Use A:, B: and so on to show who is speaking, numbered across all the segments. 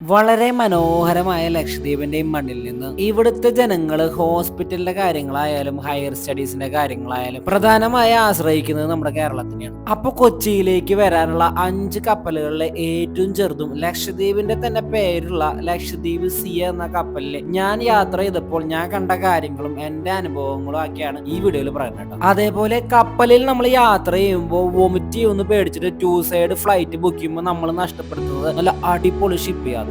A: വളരെ മനോഹരമായ ലക്ഷദ്വീപിന്റെയും മണ്ണിൽ നിന്ന് ഇവിടുത്തെ ജനങ്ങൾ ഹോസ്പിറ്റലിന്റെ കാര്യങ്ങളായാലും ഹയർ സ്റ്റഡീസിന്റെ കാര്യങ്ങളായാലും പ്രധാനമായി ആശ്രയിക്കുന്നത് നമ്മുടെ കേരളത്തിനെയാണ്. അപ്പൊ കൊച്ചിയിലേക്ക് വരാനുള്ള 5 കപ്പലുകളിലെ ഏറ്റവും ചെറുതും ലക്ഷദ്വീപിന്റെ തന്നെ പേരുള്ള ലക്ഷദ്വീപ് സിയ എന്ന കപ്പലിൽ ഞാൻ യാത്ര ചെയ്തപ്പോൾ ഞാൻ കണ്ട കാര്യങ്ങളും എന്റെ അനുഭവങ്ങളും ഒക്കെയാണ് ഈ വീഡിയോയിൽ പറയുന്നത്. അതേപോലെ കപ്പലിൽ നമ്മൾ യാത്ര ചെയ്യുമ്പോൾ വൊമിറ്റ് ചെയ്യുമെന്ന് പേടിച്ചിട്ട് 2 സൈഡ് ഫ്ലൈറ്റ് ബുക്ക് ചെയ്യുമ്പോൾ നമ്മൾ നഷ്ടപ്പെടുത്തുന്നത് നല്ല അടിപൊളി ഷിപ്പ് യാത്ര.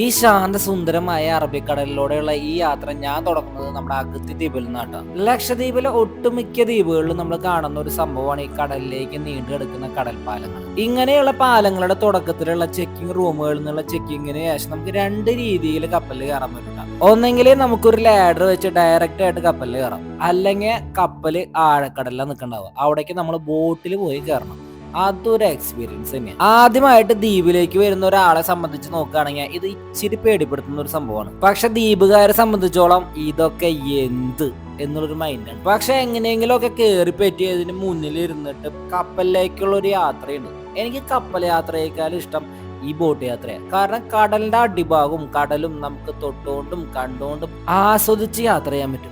A: ഈ ശാന്തസുന്ദരമായ അറബിക്കടലിലൂടെയുള്ള ഈ യാത്ര ഞാൻ തുടങ്ങുന്നത് നമ്മുടെ അഗത്തി ദ്വീപിൽ നിന്നാണ്. ലക്ഷദ്വീപിലെ ഒട്ടുമിക്ക ദ്വീപുകളിലും നമ്മൾ കാണുന്ന ഒരു സംഭവമാണ് ഈ കടലിലേക്ക് നീണ്ടു കിടക്കുന്ന കടൽപ്പാലങ്ങൾ. ഇങ്ങനെയുള്ള പാലങ്ങളുടെ തുടക്കത്തിലുള്ള ചെക്കിംഗ് റൂമുകളിൽ നിന്നുള്ള ചെക്കിങ്ങിന് ശേഷം നമുക്ക് 2 രീതിയിൽ കപ്പലിൽ കയറാൻ പറ്റും. ഒന്നെങ്കിൽ നമുക്കൊരു ലാഡർ വെച്ച് ഡയറക്റ്റ് ആയിട്ട് കപ്പലിൽ കയറാം, അല്ലെങ്കിൽ കപ്പല് ആഴക്കടലിലാണ് നിൽക്കണ്ടാവുക, അവിടേക്ക് നമ്മൾ ബോട്ടിൽ പോയി കയറണം. അതൊരു എക്സ്പീരിയൻസ് തന്നെയാണ്. ആദ്യമായിട്ട് ദ്വീപിലേക്ക് വരുന്ന ഒരാളെ സംബന്ധിച്ച് നോക്കുകയാണെങ്കിൽ ഇത് ഇച്ചിരി പേടിപ്പെടുത്തുന്ന ഒരു സംഭവമാണ്. പക്ഷെ ദ്വീപുകാരെ സംബന്ധിച്ചോളം ഇതൊക്കെ എന്ത് എന്നുള്ളൊരു മൈൻഡാണ്. പക്ഷെ എങ്ങനെയെങ്കിലും ഒക്കെ കയറി പറ്റി അതിന് മുന്നിൽ ഇരുന്നിട്ട് കപ്പലിലേക്കുള്ള ഒരു യാത്രയുണ്ട്. എനിക്ക് കപ്പൽ യാത്രയേക്കാളും ഇഷ്ടം ഈ ബോട്ട് യാത്രയാണ്. കാരണം കടലിന്റെ അടിഭാഗവും കടലും നമുക്ക് തൊട്ടുകൊണ്ടും കണ്ടുകൊണ്ടും ആസ്വദിച്ച് യാത്ര ചെയ്യാൻ പറ്റും.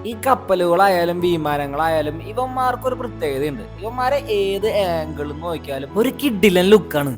A: ഈ കപ്പലുകളായാലും വിമാനങ്ങളായാലും ഇവന്മാർക്കൊരു പ്രത്യേകതയുണ്ട്. ഇവന്മാരെ ഏത് ആംഗിളിൽ നോക്കിയാലും ഒരു കിഡിലൻ ലുക്കാണ്.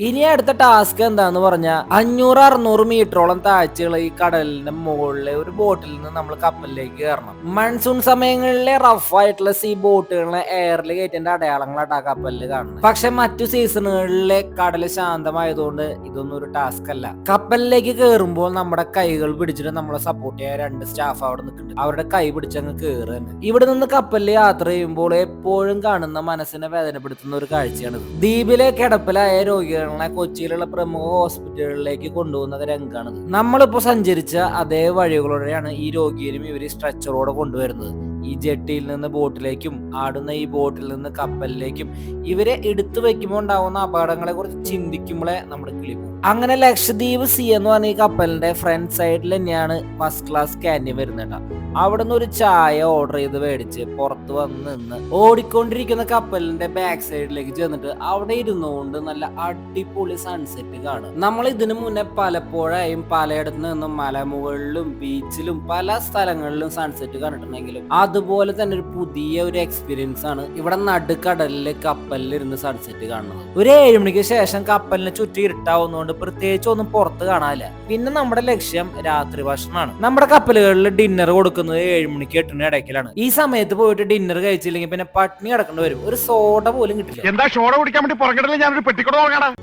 A: ഇനി അടുത്ത ടാസ്ക് എന്താന്ന് പറഞ്ഞാൽ 500-600 മീറ്ററോളം താഴ്ചയുള്ള ഈ കടലിന്റെ മുകളിലെ ഒരു ബോട്ടിൽ നിന്ന് നമ്മൾ കപ്പലിലേക്ക് കയറണം. മൺസൂൺ സമയങ്ങളിലെ റഫ് ആയിട്ടുള്ള സീ ബോട്ടുകളെ എയറിൽ കയറ്റേണ്ട അടയാളങ്ങളാണ് ആ കപ്പലിൽ കാണുന്നത്. പക്ഷെ മറ്റു സീസണുകളിലെ കടൽ ശാന്തമായതുകൊണ്ട് ഇതൊന്നും ഒരു ടാസ്ക് അല്ല. കപ്പലിലേക്ക് കയറുമ്പോൾ നമ്മുടെ കൈകൾ പിടിച്ചിട്ട് നമ്മളെ സപ്പോർട്ട് ചെയ്യാൻ 2 സ്റ്റാഫ് അവിടെ നിൽക്കുന്നുണ്ട്. അവരുടെ കൈ പിടിച്ചങ്ങ് കയറുക. ഇവിടെ നിന്ന് കപ്പലിൽ യാത്ര ചെയ്യുമ്പോൾ എപ്പോഴും കാണുന്ന മനസ്സിനെ വേദനപ്പെടുത്തുന്ന ഒരു കാഴ്ചയാണ്. ദ്വീപിലെ കിടപ്പിലായ രോഗികൾ കൊച്ചിയിലുള്ള പ്രമുഖ ഹോസ്പിറ്റലുകളിലേക്ക് കൊണ്ടുപോകുന്ന രംഗാണിത്. നമ്മളിപ്പോ സഞ്ചരിച്ച അതേ വഴികളോടെയാണ് ഈ രോഗിയെയും ഇവര് സ്ട്രെച്ചറോടെ കൊണ്ടുവരുന്നത്. ഈ ജെട്ടിയിൽ നിന്ന് ബോട്ടിലേക്കും ആടുന്ന ഈ ബോട്ടിൽ നിന്ന് കപ്പലിലേക്കും ഇവരെ എടുത്തു വെക്കുമ്പോൾ ഉണ്ടാവുന്ന അപകടങ്ങളെ കുറിച്ച് ചിന്തിക്കുമ്പോഴേ നമ്മുടെ കിളി പോകും. അങ്ങനെ ലക്ഷദ്വീപ് സി എന്ന് പറഞ്ഞ ഈ കപ്പലിന്റെ ഫ്രണ്ട് സൈഡിൽ തന്നെയാണ് ഫസ്റ്റ് ക്ലാസ് ക്യാൻറ്റീൻ വരുന്നുണ്ട്. അവിടെ നിന്ന് ഒരു ചായ ഓർഡർ ചെയ്ത് മേടിച്ച് പുറത്ത് വന്ന് നിന്ന് ഓടിക്കൊണ്ടിരിക്കുന്ന കപ്പലിന്റെ ബാക്ക് സൈഡിലേക്ക് ചെന്നിട്ട് അവിടെ ഇരുന്നുകൊണ്ട് നല്ല അടിപൊളി സൺസെറ്റ് കാണും. നമ്മൾ ഇതിനു മുന്നേ പലപ്പോഴായും പലയിടത്ത് നിന്നും മലമുകളിലും ബീച്ചിലും പല സ്ഥലങ്ങളിലും സൺസെറ്റ് കണ്ടിട്ടുണ്ടെങ്കിലും അതുപോലെ തന്നെ ഒരു പുതിയ ഒരു എക്സ്പീരിയൻസ് ആണ് ഇവിടെ നടുക്കടലില് കപ്പലിൽ ഇരുന്ന് സൺസെറ്റ് കാണുന്നത്. ഒരു 7 മണിക്ക് ശേഷം കപ്പലിനെ ചുറ്റി ഇരുട്ടാവുന്നതുകൊണ്ട് പ്രത്യേകിച്ച് ഒന്നും പുറത്ത് കാണാനില്ല. പിന്നെ നമ്മുടെ ലക്ഷ്യം രാത്രി ഭക്ഷണമാണ്. നമ്മുടെ കപ്പലുകളിൽ ഡിന്നർ കൊടുക്കുന്നത് 7 മണിക്ക് 8 മണി ഇടയ്ക്കിലാണ്. ഈ സമയത്ത് പോയിട്ട് ഡിന്നർ കഴിച്ചില്ലെങ്കിൽ പിന്നെ പട്ടിണി കിടക്കേണ്ടി വരും. ഒരു സോഡ പോലും കിട്ടില്ല.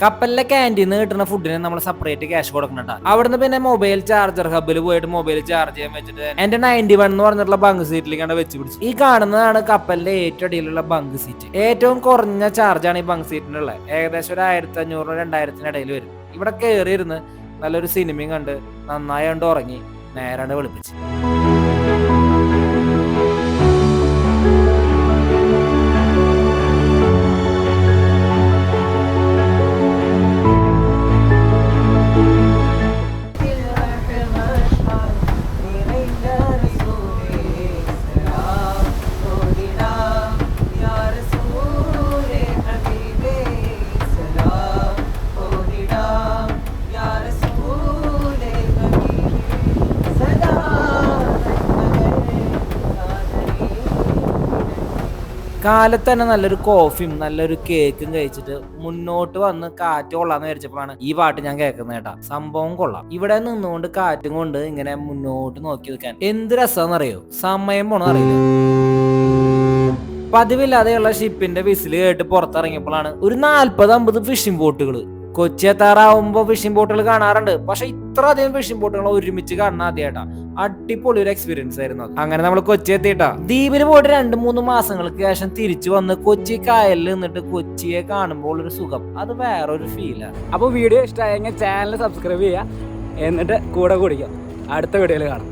A: കപ്പലിലെ ക്യാൻറ്റീന്ന് കിട്ടുന്ന ഫുഡിന് നമ്മൾ സെപ്പറേറ്റ് ക്യാഷ് കൊടുക്കണ. അവിടുന്ന് പിന്നെ മൊബൈൽ ചാർജർ ഹബിൽ പോയിട്ട് മൊബൈൽ ചാർജ് ചെയ്യാൻ വെച്ചിട്ട് എന്റെ 91 എന്ന് പറഞ്ഞിട്ടുള്ള ബങ്ക് സീറ്റിലേക്കാണ് വെച്ച് പിടിച്ചു. ഈ കാണുന്നതാണ് കപ്പലിന്റെ ഏറ്റവും അടിയിലുള്ള ബങ്ക് സീറ്റ്. ഏറ്റവും കുറഞ്ഞ ചാർജാണ് ഈ ബങ്ക് സീറ്റിനുള്ള. ഏകദേശം ഒരു 1500-2000 ഇടയിൽ വരും. ഇവിടെ കയറിയിരുന്ന് നല്ലൊരു സിനിമയും കണ്ട് നന്നായി കണ്ട് ഉറങ്ങി നേരാണ്ട് വെളുപ്പിച്ച്. കാലത്ത് തന്നെ നല്ലൊരു കോഫിയും നല്ലൊരു കേക്കും കഴിച്ചിട്ട് മുന്നോട്ട് വന്ന് കാറ്റ് കൊള്ളാന്ന് വിചാരിച്ചപ്പോഴാണ് ഈ പാട്ട് ഞാൻ കേൾക്കുന്നത് കേട്ടാ. സംഭവം കൊള്ളാം. ഇവിടെ നിന്നുകൊണ്ട് കാറ്റും കൊണ്ട് ഇങ്ങനെ മുന്നോട്ട് നോക്കി നിൽക്കാൻ എന്ത് രസമെന്നറിയോ. സമയം പോണ അറിയില്ല. പതിവില്ലാതെയുള്ള ഷിപ്പിന്റെ വിസിൽ കേട്ട് പുറത്തിറങ്ങിയപ്പോഴാണ് ഒരു 40-50 ഫിഷിംഗ് ബോട്ടുകൾ. കൊച്ചി എത്താറാവുമ്പോ ഫിഷിംഗ് ബോട്ടുകൾ കാണാറുണ്ട്, പക്ഷെ ഇത്ര അധികം ഫിഷിംഗ് ബോട്ടുകൾ ഒരുമിച്ച് കാണാൻ ആദ്യമായിട്ടാ. അടിപൊളി ഒരു എക്സ്പീരിയൻസ് ആയിരുന്നു. അങ്ങനെ നമ്മൾ കൊച്ചി എത്തിയിട്ടാ. ദ്വീപിൽ പോയിട്ട് 2-3 മാസങ്ങൾക്ക് ശേഷം തിരിച്ചു വന്ന് കൊച്ചി കായലിൽ നിന്നിട്ട് കൊച്ചിയെ കാണുമ്പോൾ ഒരു സുഖം, അത് വേറൊരു ഫീലാണ്.
B: അപ്പൊ വീഡിയോ ഇഷ്ടമായെങ്കിൽ ചാനൽ സബ്സ്ക്രൈബ് ചെയ്യുക, എന്നിട്ട് കൂടെ കുടിക്കാം. അടുത്ത വീഡിയോയിൽ കാണാം.